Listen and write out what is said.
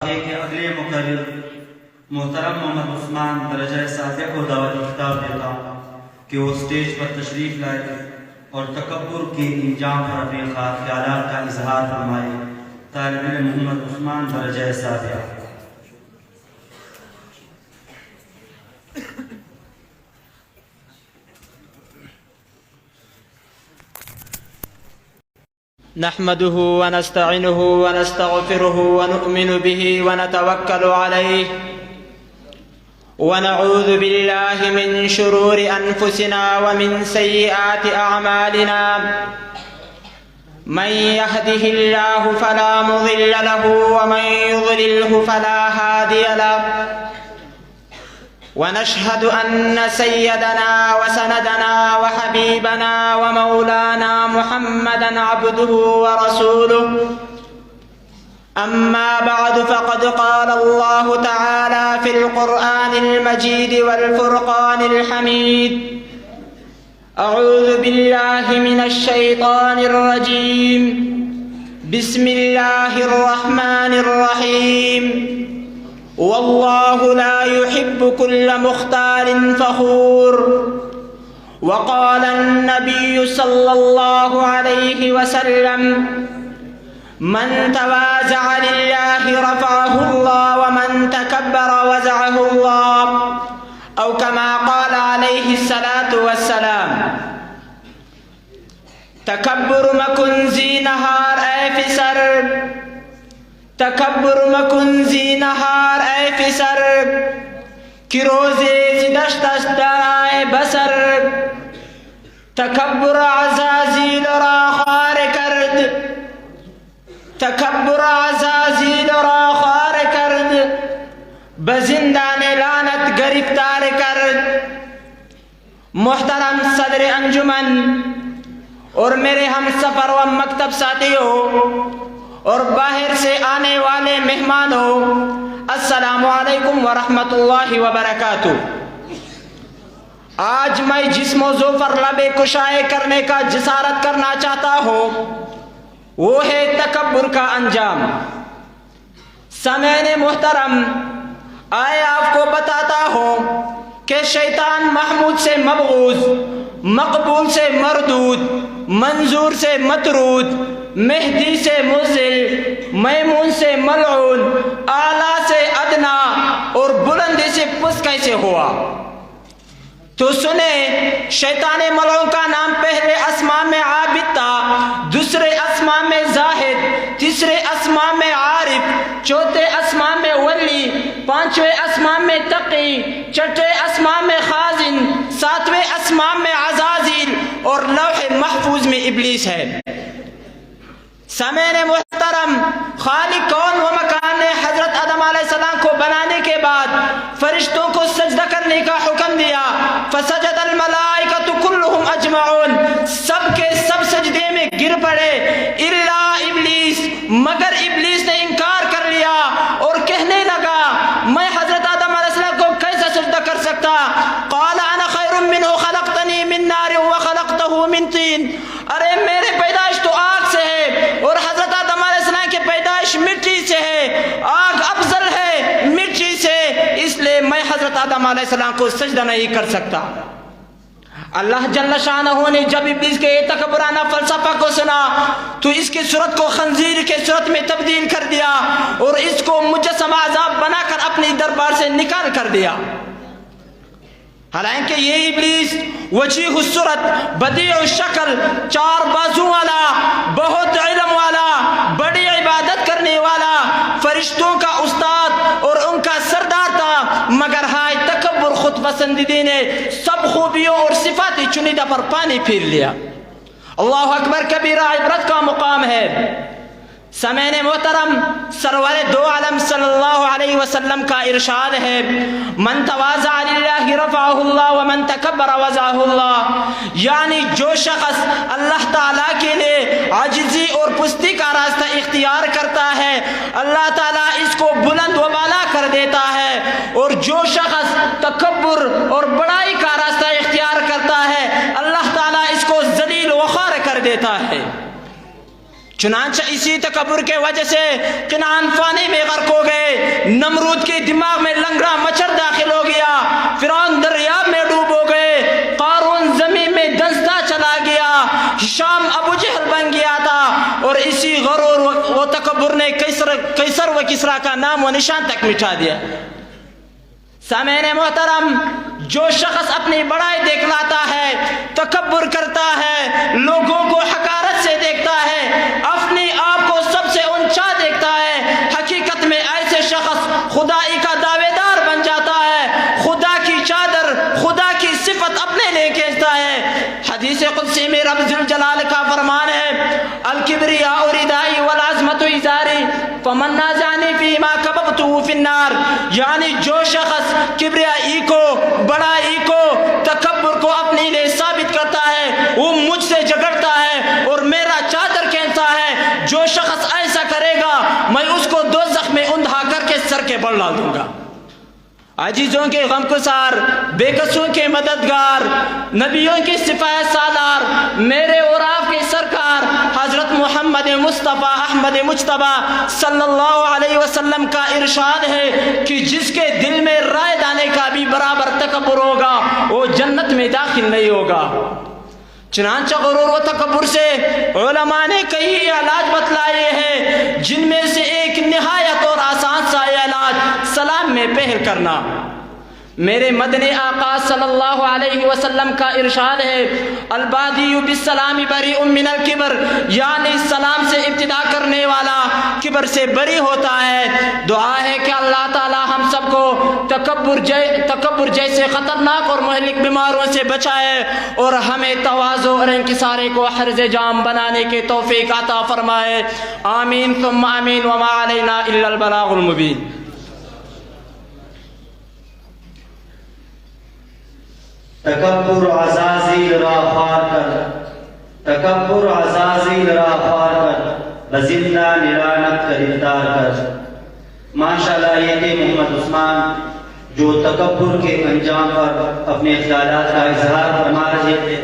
کہ اگلے مقرر محترم محمد عثمان درجہ سابقہ کو دعوتی خطاب دیتا ہوں کہ وہ اسٹیج پر تشریف لائے اور تکبر کے انجام پر اپنے خیالات کا اظہار فرمائے۔ طالب علم محمد عثمان درجہ سابقہ۔ نحمده ونستعينه ونستغفره ونؤمن به ونتوكل عليه ونعوذ بالله من شرور أنفسنا ومن سيئات أعمالنا من يهده الله فلا مضل له ومن يضلله فلا هادي له ونشهد أن سيدنا وسندنا وحبيبنا ومولانا محمدا عبده ورسوله أما بعد فقد قال الله تعالى في القرآن المجيد والفرقان الحميد أعوذ بالله من الشيطان الرجيم بسم الله الرحمن الرحيم والله لا يحب كل مختال فخور وقال النبي صلى الله عليه وسلم من تواضع لله رفعه الله ومن تكبر وزعه الله أو كما قال عليه الصلاة والسلام تكبر مكن ذي نهار أي فسر تکبر مکن زی نہار اے فسر کی روزے زدشتش دائے بسر تکبر عزازیل را خوار کرد تکبر عزازیل را خوار کرد بزندان لعنت گرفتار کرد۔ محترم صدر انجمن اور میرے ہم سفر و مکتب ساتھیوں اور باہر سے آنے والے مہمانوں، السلام علیکم ورحمۃ اللہ وبرکاتہ۔ آج میں جس موضوع پر لب کشائے کرنے کا جسارت کرنا چاہتا ہوں وہ ہے تکبر کا انجام۔ سامعین محترم، آئے آپ کو بتاتا ہوں کہ شیطان محمود سے مبغوض، مقبول سے مردود، منظور سے مطرود، مہدی سے مذل، میمون سے ملعون، اعلیٰ سے ادنا اور بلندی سے پس کیسے ہوا؟ تو سنیں، شیطان ملعون کا نام پہلے اسماء میں عابد تھا، دوسرے اسماء میں زاہد، تیسرے اسماء میں عارف، چوتھے اسماء میں ولی، پانچویں اسماء میں تقی، چھٹے اسماء میں خازن، ساتویں اسماء میں عزازیل اور لوح محفوظ میں ابلیس ہے۔ سامعین محترم، خالق کون و مکان نے حضرت آدم علیہ السلام کو بنانے کے بعد فرشتوں کو سجدہ کرنے کا حکم دیا۔ فسجد الملائکۃ کلہم اجمعون، سب کے سب سجدے میں گر پڑے الا ابلیس، مگر ابلیس نے انکار کر لیا اور کہنے لگا میں حضرت آدم علیہ السلام کو کیسے سجدہ کر سکتا؟ قال انا خیر منہ خلقتنی من نار وخلقتہ من طین، ارے میرے پیدائش تو آگ سے ہے اور حضرت آدم علیہ السلام کی پیدائش مٹی سے ہے، آگ افضل ہے مٹی سے، اس لیے میں حضرت آدم علیہ السلام کو سجدہ نہیں کر سکتا۔ اللہ جل شانہ نے جب ابلیس کے تکبرانہ فلسفہ کو سنا تو اس کی صورت کو خنزیر کے صورت میں تبدیل کر دیا اور اس کو مجسمہ عذاب بنا کر اپنی دربار سے نکال کر دیا۔ حالانکہ یہ ابلیس وجیح الصورت، بدیع الشکل، چار بازو والا، بہت علم والا، بڑی عبادت کرنے والا، فرشتوں کا استاد اور ان کا سردار تھا، مگر ہائے تکبر خود پسندیدی نے سب خوبیوں اور صفات چنیدہ پر پانی پھیر لیا۔ اللہ اکبر کبیرہ، عبرت کا مقام ہے۔ سامعین محترم، سرور دو عالم صلی اللہ علیہ وسلم کا ارشاد ہے من تواضع للہ رفعہ اللہ ومن تکبر وضعہ اللہ، یعنی جو شخص اللہ تعالیٰ کے لیے عاجزی اور پستی کا راستہ اختیار کرتا ہے اللہ تعالیٰ اس کو بلند و بالا کر دیتا ہے، اور جو شخص تکبر اور بڑائی کا راستہ اختیار کرتا ہے اللہ تعالیٰ اس کو ذلیل و خوار کر دیتا ہے۔ چنانچہ اسی تکبر کے وجہ سے کنعان فانی میں غرق ہو گئے، نمرود کے دماغ میں لنگڑا مچھر داخل ہو گیا، فرعون دریاب میں ڈوب ہو گئے، قارون زمین میں دنستا چلا گیا، ہشام ابو جہل بن گیا تھا، اور اسی غرور و تکبر نے قیصر و کسریٰ کا نام و نشان تک مٹا دیا۔ سامعین محترم، جو شخص اپنی بڑائی دکھلاتا ہے، تکبر کرتا ہے، لوگوں کو حقارت سے دیکھتا ہے، اپنے آپ کو سب سے اونچا دیکھتا ہے، حقیقت میں ایسے شخص خدائی کا دعوے دار بن جاتا ہے، خدا کی چادر، خدا کی صفت اپنے لے کھینچتا ہے۔ حدیث قدسی میں رب ذوالجلال کا فرمان ہے، الکبریاء ردائی والعظمت ازاری فمن نازعنی فیما کببتہ فی النار، یعنی جو شخص کبریائی کو، بڑائی کو، تکبر کو اپنے لیے ثابت کرتا ہے، وہ مجھ سے جھگڑتا ہے اور میرا چادر کھینچتا ہے۔ جو شخص ایسا کرے گا میں اس کو دوزخ میں اندھا کر کے سر کے بل ڈال دوں گا۔ عزیزوں کے غمگسار، بے کسوں کے مددگار، نبیوں کی سفارت سالار، میرے اور آپ کے سرکار حضرت محمد مصطفیٰ احمد مجتبیٰ صلی اللہ علیہ وسلم کا ارشاد ہے کہ جس کے دل میں رائے دانے کا بھی برابر تکبر ہوگا وہ جنت میں داخل نہیں ہوگا۔ چنانچہ غرور و تکبر سے علماء نے کئی علاج بتلائے ہیں، جن میں سے ایک نہایت اور آسان سا علاج سلام میں پہل کرنا۔ میرے مدنی آقا صلی اللہ علیہ وسلم کا ارشاد ہے، البادی بالسلام بریء من الکبر، یعنی سلام سے ابتدا کرنے والا کبر سے بری ہوتا ہے۔ دعا ہے کہ اللہ تعالی ہم سب کو تکبر جیسے خطرناک اور مہلک بیماروں سے بچائے اور ہمیں تواضع اور انکساری کو حرز جام بنانے کے توفیق عطا فرمائے، آمین ثم آمین، وما علینا الا البلاغ المبین۔ تکبر عزازیل را خوار کر، تکبر عزازیل را خوار کر، بزندہ نرانت گرفتار کر۔ ماشاءاللہ یہ تھے محمد عثمان، جو تکبر کے انجام پر اپنے خیالات کا اظہار فرما رہے تھے۔